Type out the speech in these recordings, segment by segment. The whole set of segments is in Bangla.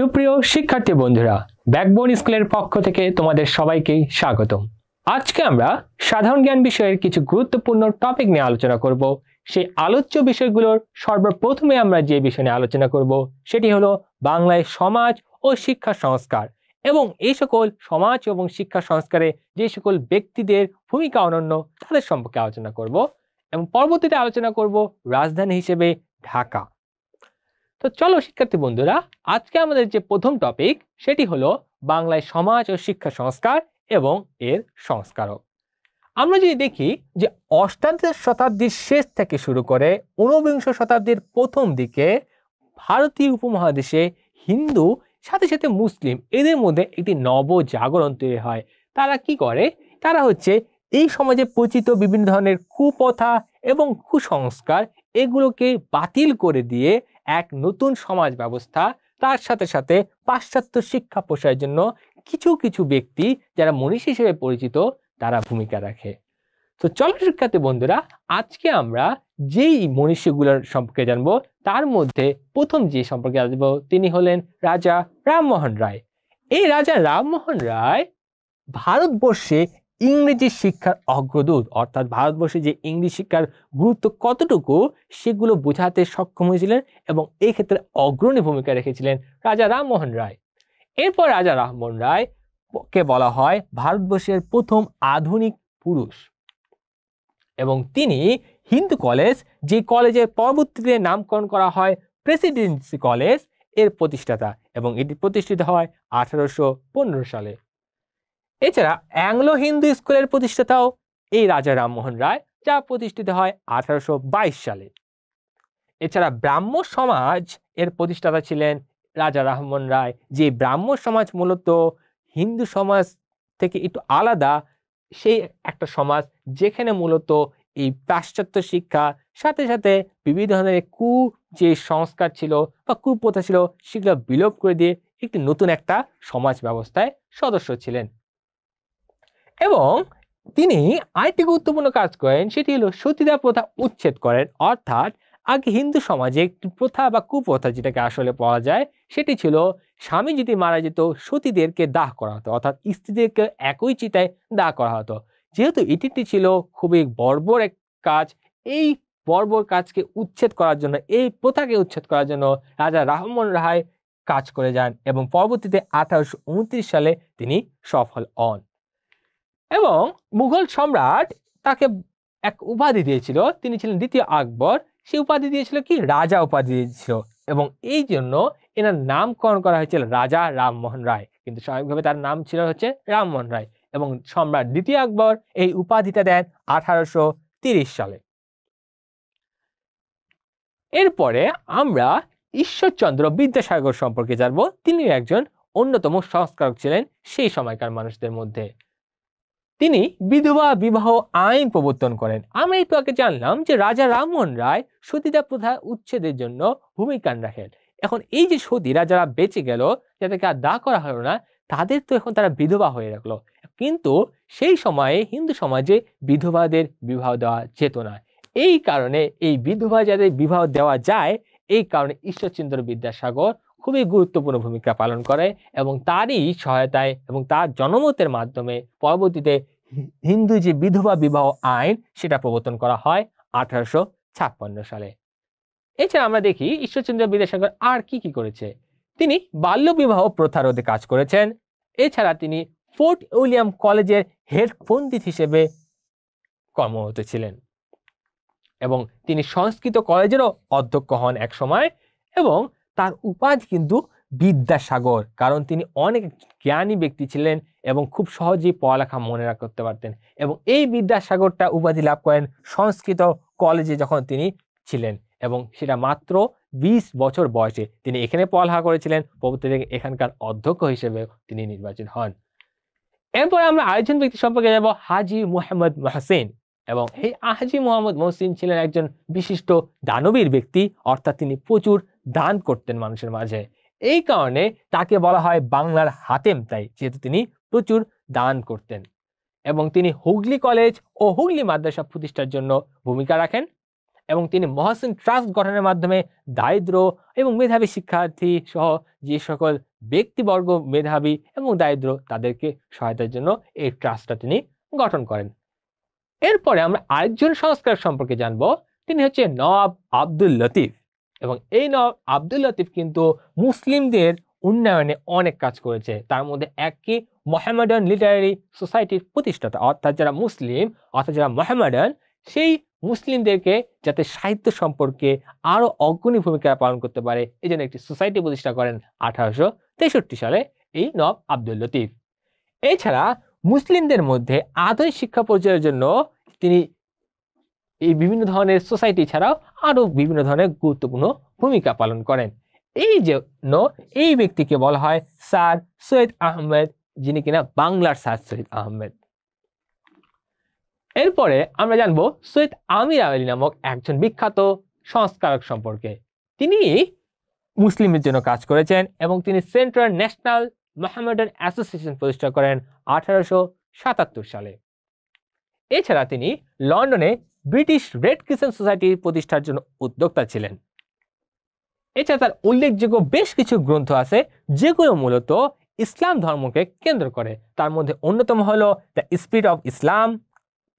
সুপ্রিয় শিক্ষার্থী বন্ধুরা, ব্যাকবোন স্কুলের পক্ষ থেকে তোমাদের সবাইকে স্বাগতম। আজকে আমরা সাধারণ জ্ঞান বিষয়ের কিছু গুরুত্বপূর্ণ টপিক নিয়ে আলোচনা করব। সেই আলোচ্য বিষয়গুলোর সর্বপ্রথমে আমরা যে বিষয় নিয়ে আলোচনা করব সেটি হলো বাংলায় সমাজ ও শিক্ষা সংস্কার, এবং এই সকল সমাজ এবং শিক্ষা সংস্কারে যে সকল ব্যক্তিদের ভূমিকা অনন্য তাদের সম্পর্কে আলোচনা করব, এবং পরবর্তীতে আলোচনা করব রাজধানী হিসেবে ঢাকা। তো চলো শিক্ষার্থী বন্ধুরা, আজকে আমাদের যে প্রথম টপিক সেটি হলো বাংলায় সমাজ ও শিক্ষা সংস্কার এবং এর সংস্কারক। আমরা যদি দেখি যে অষ্টাদশ শতাব্দীর শেষ থেকে শুরু করে ঊনবিংশ শতাব্দীর প্রথম দিকে ভারতীয় উপমহাদেশে হিন্দু সাথে সাথে মুসলিম এদের মধ্যে একটি নবজাগরণ তৈরি হয়। তারা কি করে? তারা হচ্ছে এই সমাজে পরিচিত বিভিন্ন ধরনের কুপ্রথা এবং কুসংস্কার এগুলোকে বাতিল করে দিয়ে এক নতুন সমাজ ব্যবস্থা, তার সাথে সাথে পাশ্চাত্য শিক্ষা প্রসারের জন্য কিছু কিছু ব্যক্তি যারা মনীষী হিসেবে পরিচিত তারা ভূমিকা রাখে। তো চলো শিক্ষার্থী বন্ধুরা, আজকে আমরা যেই মনীষীগুলোর সম্পর্কে জানবো তার মধ্যে প্রথম যে সম্পর্কে জানবো তিনি হলেন রাজা রামমোহন রায়। এই রাজা রামমোহন রায় ভারতবর্ষে ইংরেজি শিক্ষার অগ্রদূত, অর্থাৎ ভারতবর্ষে যে ইংরেজি শিক্ষার গুরুত্ব কতটুকু সেগুলো বোঝাতে সক্ষম হয়েছিলেন এবং এই ক্ষেত্রে অগ্রণী ভূমিকা রেখেছিলেন রাজা রামমোহন রায়। এরপর রাজা রামমোহন রায় কে বলা হয় ভারতবর্ষের প্রথম আধুনিক পুরুষ, এবং তিনি হিন্দু কলেজ, যে কলেজের পরবর্তীতে নামকরণ করা হয় প্রেসিডেন্সি কলেজ, এর প্রতিষ্ঠাতা, এবং এটি প্রতিষ্ঠিত হয় 1815 সালে। এছাড়া অ্যাংলো হিন্দু স্কুলের প্রতিষ্ঠাতাও এই রাজা রামমোহন রায়, যা প্রতিষ্ঠিত হয় 1822 সালে। এছাড়া ব্রাহ্ম সমাজ এর প্রতিষ্ঠাতা ছিলেন রাজা রামমোহন রায়, যে ব্রাহ্ম সমাজ মূলত হিন্দু সমাজ থেকে একটু আলাদা, সেই একটা সমাজ যেখানে মূলত এই পাশ্চাত্য শিক্ষা সাথে সাথে বিভিন্ন ধরনের যে সংস্কার ছিল বা কুপ্রথা ছিল সেগুলো বিলোপ করে দিয়ে একটি নতুন একটা সমাজ ব্যবস্থায় সদস্য ছিলেন। এবং তিনি আরেকটি গুরুত্বপূর্ণ কাজ করেন, সেটি হলো সতীদাহ প্রথা উচ্ছেদ করেন। অর্থাৎ আগে হিন্দু সমাজে একটি প্রথা বা কুপ্রথা যেটাকে আসলে পাওয়া যায় সেটি ছিল স্বামী যদি মারা যেত সতীদেরকে দাহ করা হতো, অর্থাৎ স্ত্রীদেরকে একই চিতায় দাহ করা হতো। যেহেতু এটি ছিল খুবই বর্বর এক কাজ, এই বর্বর কাজকে উচ্ছেদ করার জন্য, এই প্রথাকে উচ্ছেদ করার জন্য রাজা রামমোহন রায় কাজ করে যান, এবং পরবর্তীতে 1829 সালে তিনি সফল হন। এবং মুঘল সম্রাট তাকে এক উপাধি দিয়েছিল, তিনি ছিলেন দ্বিতীয় আকবর। সেই উপাধি দিয়েছিল কি? রাজা উপাধি দিয়েছিল, এবং এই জন্য এনার নামকরণ করা হয়েছিল রাজা রামমোহন রায়, কিন্তু স্বাভাবিকভাবে তার নাম ছিল হচ্ছে রামমোহন রায়। এবং সম্রাট দ্বিতীয় আকবর এই উপাধিটা দেন 1830 সালে। এরপরে আমরা ঈশ্বরচন্দ্র বিদ্যাসাগর সম্পর্কে জানবো। তিনি একজন অন্যতম সংস্কারক ছিলেন সেই সময়কার মানুষদের মধ্যে। তিনি বিধবা বিবাহ আইন প্রবর্তন করেন। আমরা একটু আগে জানলাম যে রাজা রামমোহন রায় সতীদাহ প্রথা উচ্ছেদের জন্য ভূমিকা রাখেন। এখন এই যে সতীরা যারা বেঁচে গেল, যাদেরকে আর দাহ করা হলো না, তাদের তো এখন তারা বিধবা হয়ে রাখলো, কিন্তু সেই সময়ে হিন্দু সমাজে বিধবাদের বিবাহ দেওয়া যেত না। এই কারণে এই বিধবা যাদের বিবাহ দেওয়া যায়, এই কারণে ঈশ্বরচন্দ্র বিদ্যাসাগর খুবই গুরুত্বপূর্ণ ভূমিকা পালন করে, এবং তারই সহায়তায় এবং তার জনমতের মাধ্যমে পরবর্তীতে হিন্দু যে বিধবা বিবাহ আইন সেটা প্রবর্তন করা হয় 1856 সালে। এছাড়া আমরা দেখি ঈশ্বরচন্দ্র বিদ্যাসাগর আর কি কি করেছে। তিনি বাল্য বিবাহ প্রথা রোধে কাজ করেছেন। এছাড়া তিনি ফোর্ট উইলিয়াম কলেজের হেড পণ্ডিত হিসেবে কর্মরত ছিলেন, এবং তিনি সংস্কৃত কলেজেরও অধ্যক্ষ হন এক সময়। এবং তার উপাধি কিন্তু বিদ্যাসাগর, কারণ তিনি অনেক জ্ঞানী ব্যক্তি ছিলেন এবং খুব সহজেই পড়ালেখা মনে করতে পারতেন, এবং এই বিদ্যাসাগরটা উপাধি লাভ করেন সংস্কৃত কলেজে যখন তিনি ছিলেন, এবং সেটা মাত্র 20 বছর বয়সে তিনি এখানে পড়ালেখা করেছিলেন। পরবর্তীতে এখানকার অধ্যক্ষ হিসেবে তিনি নির্বাচিত হন। এরপরে আমরা আরেকজন ব্যক্তি সম্পর্কে যাব, হাজী মোহাম্মদ মহসিন। এবং এই হাজী মোহাম্মদ মহসিন ছিলেন একজন বিশিষ্ট দানবীর ব্যক্তি, অর্থাৎ তিনি প্রচুর দান করতেন মানুষের মাঝে। এই কারণে তাকে বলা হয় বাংলার হাতেম তাই, যেহেতু তিনি প্রচুর দান করতেন। এবং তিনি হুগলি কলেজ ও হুগলি মাদ্রাসা প্রতিষ্ঠার জন্য ভূমিকা রাখেন, এবং তিনি মহসিন ট্রাস্ট গঠনের মাধ্যমে দারিদ্র এবং মেধাবী শিক্ষার্থী সহ যে সকল ব্যক্তিবর্গ মেধাবী এবং দারিদ্র তাদেরকে সহায়তার জন্য এই ট্রাস্টটা তিনি গঠন করেন। এরপরে আমরা আরেকজন সংস্কারক সম্পর্কে জানবো, তিনি হচ্ছে নওয়াব আব্দুল লতিফ। এবং এই নওয়াব আব্দুল লতিফ কিন্তু মুসলিমদের উন্নয়নে অনেক কাজ করেছে। তার মধ্যে একটি মোহামেডান লিটারারি সোসাইটির প্রতিষ্ঠাতা, অর্থাৎ যারা মুসলিম অর্থাৎ যারা মোহামেডান, সেই মুসলিমদেরকে যাতে সাহিত্য সম্পর্কে আরো অগ্রণী ভূমিকা পালন করতে পারে এই জন্য একটি সোসাইটি প্রতিষ্ঠা করেন 1863 সালে এই নওয়াব আব্দুল লতিফ। এছাড়া মুসলিমদের মধ্যে আধুনিক শিক্ষা প্রচারের জন্য তিনি এই বিভিন্ন ধরনের সোসাইটি ছাড়াও আরো বিভিন্ন ধরনের গুরুত্বপূর্ণ ভূমিকা পালন করেন। এই জন্য এই ব্যক্তিকে বলা হয় স্যার সৈয়দ আহমেদ, যিনি কিনা বাংলার স্যার সৈয়দ আহমেদ। এরপরে আমরা জানবো সৈয়দ আমির আলী নামক একজন বিখ্যাত সংস্কারক সম্পর্কে। তিনি মুসলিমদের জন্য কাজ করেছেন এবং তিনি সেন্ট্রাল ন্যাশনাল মোহামেডান অ্যাসোসিয়েশন প্রতিষ্ঠা করেন 1877 সালে। এছাড়া তিনি লন্ডনে ব্রিটিশ রেড ক্রিসেন্ট সোসাইটি প্রতিষ্ঠার জন্য উদ্যোক্তা ছিলেন। এছাড়া তার উল্লেখযোগ্য বেশ কিছু গ্রন্থ আছে যেগুলো মূলত ইসলাম ধর্মকে কেন্দ্র করে। তার মধ্যে অন্যতম হলো the spirit of Islam,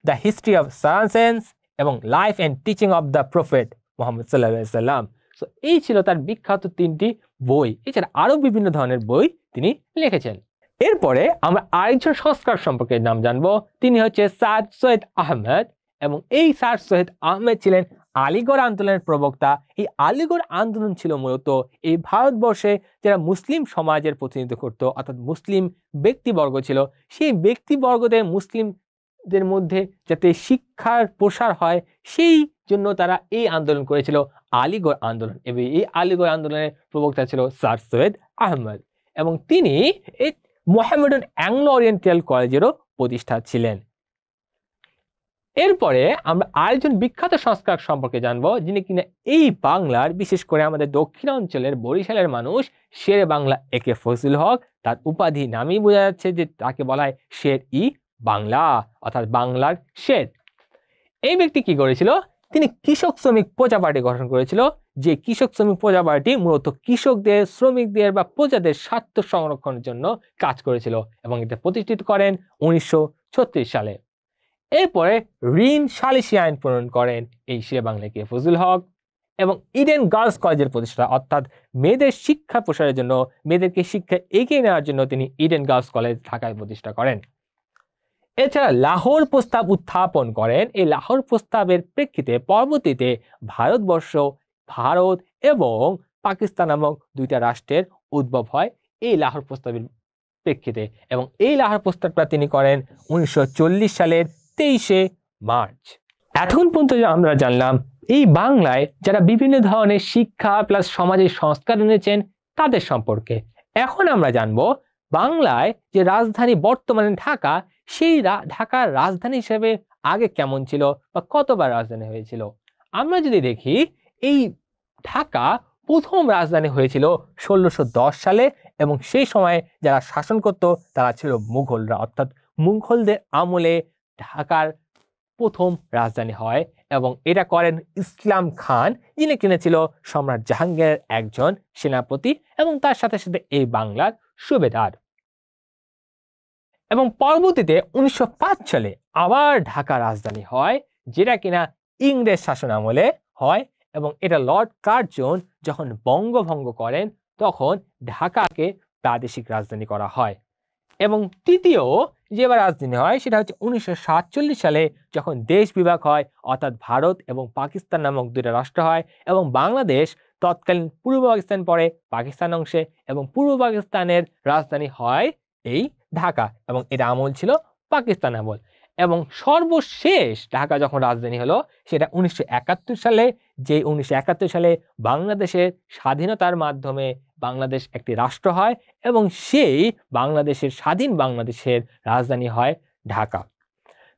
the history of science এবং life and teaching of the prophet Muhammad সাল্লাল্লাহু আলাইহি সাল্লাম। সো এই ছিল তার বিখ্যাত 3টি বই। এছাড়া আরো বিভিন্ন ধরনের বই তিনি লিখেছেন। এরপরে আমরা আরেকজন সংস্কার সম্পর্কে নাম জানবো, তিনি হচ্ছে স্যার সৈয়দ আহমেদ। এবং এই স্যার সৈয়দ আহমেদ ছিলেন আলিগড় আন্দোলনের প্রবক্তা। এই আলিগড় আন্দোলন ছিল মূলত এই ভারতবর্ষে যারা মুসলিম সমাজের প্রতিনিধিত্ব করত, অর্থাৎ মুসলিম ব্যক্তিবর্গ ছিল, সেই ব্যক্তিবর্গদের মুসলিমদের মধ্যে যাতে শিক্ষার প্রসার হয় সেই জন্য তারা এই আন্দোলন করেছিল, আলিগড় আন্দোলন। এবং এই আলিগড় আন্দোলনের প্রবক্তা ছিল স্যার সৈয়দ আহমেদ এবং তিনি এই মোহামেডান অ্যাংলো ওরিয়েন্টাল কলেজেরও প্রতিষ্ঠাতা ছিলেন। এরপরে আমরা আরেকজন বিখ্যাত সংস্কারক সম্পর্কে জানবো, যিনি কিনা এই বাংলার বিশেষ করে আমাদের দক্ষিণাঞ্চলের বরিশালের মানুষ শেরে বাংলা একে ফজলুল হক, তার উপাধি নামই বোঝা যাচ্ছে যে তাকে বলা হয় শের ই বাংলা, অর্থাৎ বাংলার শের। এই ব্যক্তি কি করেছিল, তিনি কৃষক শ্রমিক প্রজা পার্টি গঠন করেছিল, যে কৃষক শ্রমিক প্রজা পার্টি মূলত কৃষকদের, শ্রমিকদের বা প্রজাদের স্বার্থ সংরক্ষণের জন্য কাজ করেছিল এবং এটা প্রতিষ্ঠিত করেন 1936 সালে। এরপরে ঋণ সালিসি আইন প্রণয়ন করেন এই শেরে বাংলা কে ফজলুল হক এবং ইডেন গার্লস কলেজের প্রতিষ্ঠাতা, অর্থাৎ মেয়েদের শিক্ষা প্রসারের জন্য, মেয়েদেরকে শিক্ষা এগিয়ে নেওয়ার জন্য তিনি ইডেন গার্লস কলেজ ঢাকায় প্রতিষ্ঠা করেন। এছাড়া লাহোর প্রস্তাব উত্থাপন করেন। এই লাহোর প্রস্তাবের প্রেক্ষিতে পরবর্তীতে ভারতবর্ষ, ভারত এবং পাকিস্তান নামক 2টা রাষ্ট্রের উদ্ভব হয় এই লাহোর প্রস্তাবের প্রেক্ষিতে। এবং এই লাহোর প্রস্তাবটা তিনি করেন 1940 সালের 23শে মার্চ। এতক্ষণ পর্যন্ত আমরা জানলাম এই বাংলায় যারা বিভিন্ন ধরনের শিক্ষা প্লাস সমাজের সংস্কার এনেছেন তাদের সম্পর্কে। এখন আমরা জানবো বাংলায় যে রাজধানী বর্তমানে ঢাকা, সেই ঢাকার রাজধানী হিসেবে আগে কেমন ছিল বা কতবার রাজধানী হয়েছিল। আমরা যদি দেখি এই ঢাকা প্রথম রাজধানী হয়েছিল 1610 সালে এবং সেই সময় যারা শাসন করত তারা ছিল মুঘলরা, অর্থাৎ মুঘলদের আমলে ঢাকার প্রথম রাজধানী হয় এবং এটা করেন ইসলাম খান, যিনি কিনেছিল সম্রাট জাহাঙ্গীরের একজন সেনাপতি এবং তার সাথে সাথে এই বাংলার সুবেদার। এবং পরবর্তীতে 1905 সালে আবার ঢাকা রাজধানী হয়, যেটা কিনা ইংরেজ শাসন আমলে হয় এবং এটা লর্ড কার্জন যখন বঙ্গভঙ্গ করেন তখন ঢাকাকে প্রাদেশিক রাজধানী করা হয়। এবং তৃতীয় যেবার রাজধানী হয় সেটা হচ্ছে 1947 সালে যখন দেশ বিভাগ হয়, অর্থাৎ ভারত এবং পাকিস্তান নামক 2টা রাষ্ট্র হয় এবং বাংলাদেশ তৎকালীন পূর্ব পাকিস্তান পরে পাকিস্তান অংশে এবং পূর্ব পাকিস্তানের রাজধানী হয় এই ঢাকা এবং এটা আমল ছিল পাকিস্তান আমল। এবং সর্বশেষ ঢাকা যখন রাজধানী হলো সেটা 1971 সালে, যে 1971 সালে বাংলাদেশের স্বাধীনতার মাধ্যমে বাংলাদেশ একটি রাষ্ট্র হয় এবং সেই বাংলাদেশের স্বাধীন বাংলাদেশের রাজধানী হয় ঢাকা।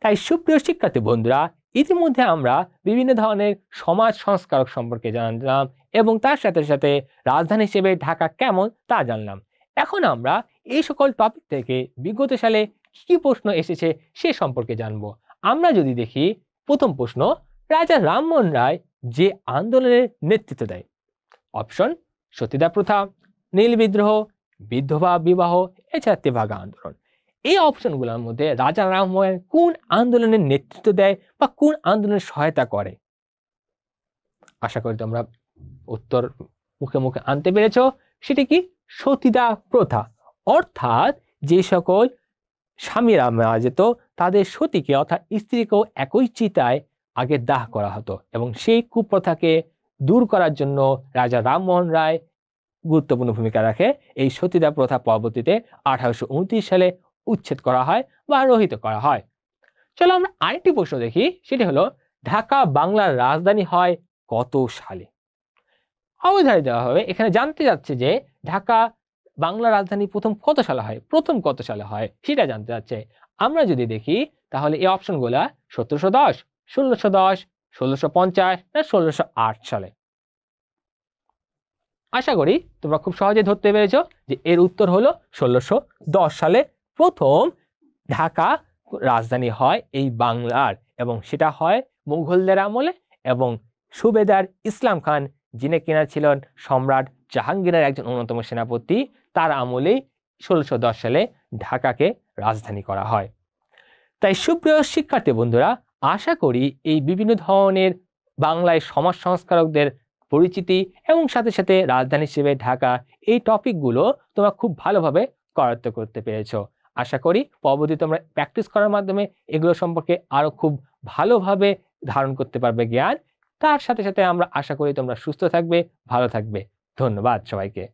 তাই সুপ্রিয় শিক্ষার্থী বন্ধুরা, ইতিমধ্যে আমরা বিভিন্ন ধরনের সমাজ সংস্কারক সম্পর্কে জানলাম এবং তার সাথে সাথে রাজধানী হিসেবে ঢাকা কেমন তা জানলাম। এখন আমরা এই সকল টপিক থেকে বিগত সালে কি প্রশ্ন এসেছে সে সম্পর্কে জানবো। আমরা যদি দেখি প্রথম প্রশ্ন, রাজা রামমোহন রায় যে আন্দোলনের নেতৃত্ব দেয়, অপশন সতীদাহ প্রথা, নীল বিদ্রোহ, বিধবা বিবাহ, এছাড়া তেভাগা আন্দোলন। এই অপশনগুলোর মধ্যে রাজা রামমোহন কোন আন্দোলনের নেতৃত্ব দেয় বা কোন আন্দোলনের সহায়তা করে? আশা করি তোমরা উত্তর মুখে মুখে আনতে পেরেছ। সেটি কি? সতীদাহ প্রথা। অর্থাৎ যে সকল স্বামীরা মারা যেত তাদের সতীকে অর্থাৎ স্ত্রীকেও একই চিতায় আগে দাহ করা হতো, এবং সেই কুপ্রথাকে দূর করার জন্য রাজা রামমোহন রায় গুরুত্বপূর্ণ ভূমিকা রাখে। এই সতীদাহ প্রথা পরবর্তীতে 1829 সালে উচ্ছেদ করা হয় বা রহিত করা হয়। চলো আমরা আরেকটি প্রশ্ন দেখি, সেটি হলো ঢাকা বাংলার রাজধানী হয় কত সালে? অবধারিত দেওয়া হবে। এখানে জানতে যাচ্ছে যে ঢাকা বাংলা রাজধানী প্রথম কত সালে হয়, সেটা জানতে যাচ্ছে। আমরা যদি দেখি তাহলে এই অপশনগুলা 1710, 1610, 1650 না 1608 সালে। আশা করি তোমরা খুব সহজে ধরতে পেরেছ যে এর উত্তর হলো 1610 সালে প্রথম ঢাকা রাজধানী হয় এই বাংলার, এবং সেটা হয় মুঘলদের আমলে, এবং সুবেদার ইসলাম খান, যিনি কিনা ছিলেন সম্রাট জাহাঙ্গীরের একজন অন্যতম সেনাপতি, তার আমলেই 1610 সালে ঢাকাকে রাজধানী করা হয়। তাই সুপ্রিয় শিক্ষার্থী বন্ধুরা, আশা করি এই বিভিন্ন ধরনের বাংলায় সমাজ সংস্কারকদের পরিচিতি এবং সাথে সাথে রাজধানী হিসেবে ঢাকা, এই টপিকগুলো তোমরা খুব ভালোভাবে করায়ত্ত করতে পেরেছো। আশা করি পরবর্তী তোমরা প্র্যাকটিস করার মাধ্যমে এগুলো সম্পর্কে আরো খুব ভালোভাবে ধারণ করতে পারবে জ্ঞান। তার সাথে সাথে আমরা আশা করি তোমরা সুস্থ থাকবে, ভালো থাকবে। ধন্যবাদ সবাইকে।